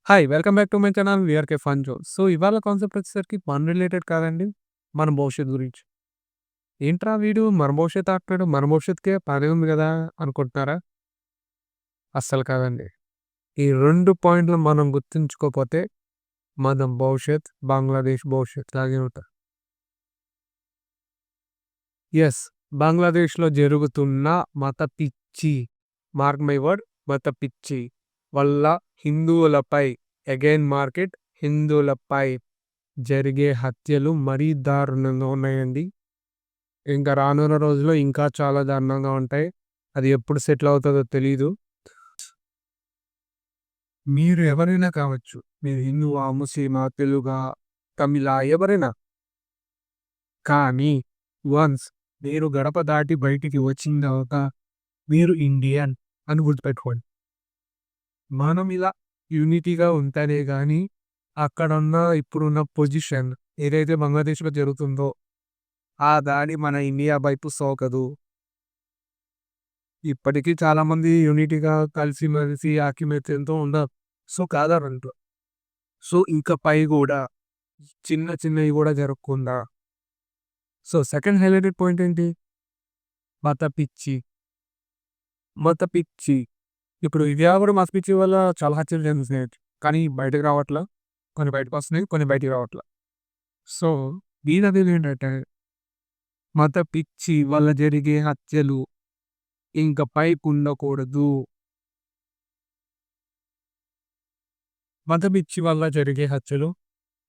Hi! Welcome back to my channel VRK fun zone. So, ఇవాళ concept వచ్చేసరికి fun related కాదండి. మన భవిష్యత్తు గురించి. ఏంట్రా వీడు మన భవిష్యత్తు అంటున్నాడు. మన భవిష్యత్తుకే పని ఉంది గదా! అనుకుంటున్నారా? అస్సలు కాదండి. ఈ 2 పాయింట్లు మనం గుర్తుంచుకోకపోతే మన భవిష్యత్ బంగ్లాదేశ్ భవిష్యత్ లాగే ఉంటది. యెస్. బంగ్లాదేశ్‌లో జరుగుతున్న మత పిచ్చి, మార్క్ మై వర్డ్ మత పిచ్చి వల్ల హిందువులపై మార్కెట్ హిందువులపై జరిగే హత్యలు మరీ దారుణంగా ఉన్నాయండి. ఇంకా రానున్న రోజుల్లో ఇంకా చాలా దారుణంగా ఉంటాయి. అది ఎప్పుడు సెటిల్ అవుతదో తెలీదు. మీరు ఎవరైనా కావచ్చు. మీరు హిందువా, ముస్లిమా, తెలుగా, తమిళా ఎవరైనా. కానీ వన్స్ మీరు గడప దాటి బయటికి వచ్చిన తర్వాత మీరు ఇండియన్ అని గుర్తుపెట్టుకోండి. మనం ఇలా యూనిటీగా ఉంటేనే గానీ అక్కడున్న ఇప్పుడున్న పొజిషన్ ఏదైతే బంగ్లాదేశ్‌లో జరుగుతుందో ఆ దాడి మన ఇండియా వైపు సోకదు. ఇప్పటికీ చాలామంది యూనిటీగా కలిసిమెలిసి ఐకమత్యంతో ఉన్నారు. సో, కాదనట్ల. సో, ఇకపై గూడా చిన్న చిన్నవి గూడా జరగకుండా సో, సెకండ్ హైలైటెడ్ పాయింట్ ఏంటి? మత పిచ్చి. మత పిచ్చి. ఇప్పుడు ఇండియా గూడా మత పిచ్చి వల్ల చాలా హత్యలు జరుగుతున్నాయి. కానీ బయటకి రావట్ల. కొన్ని బయటకొస్తున్నాయి. కొన్ని బయటికి రావట్ల. సో, ఏంటంటే మత పిచ్చి వల్ల జరిగే హత్యలు ఇంక పైకుండకూడదు. మత పిచ్చి వల్ల జరిగే హత్యలు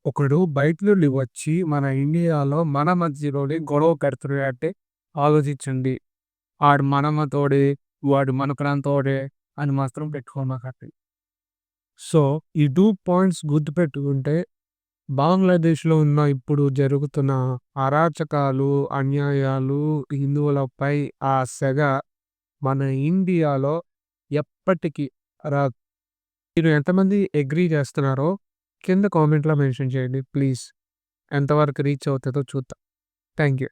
ఒకడు బయట నుండి వచ్చి మన ఇండియాలో మన మధ్యలోనే గొడవ పెడుతున్నాడంటే ఆలోచించండి. ఆడు మనమతోడే, వాడు మన ప్రాంతోడే అని మాత్రం పెట్టుకోమాకండి. సో, ఈ 2 పాయింట్స్ గుర్తుపెట్టుకుంటే బంగ్లాదేశ్‌లో ఉన్న ఇప్పుడు జరుగుతున్న అరాచకాలు, అన్యాయాలు, హిందువులపై ఆ సెగ మన ఇండియాలో ఎప్పటికి రాదు. మీరు ఎంతమంది అగ్రీ చేస్తున్నారో కింద కామెంట్‌లో మెన్షన్ చేయండి ప్లీజ్. ఎంతవరకు రీచ్ అవుతదో చూద్దాం. Thank you.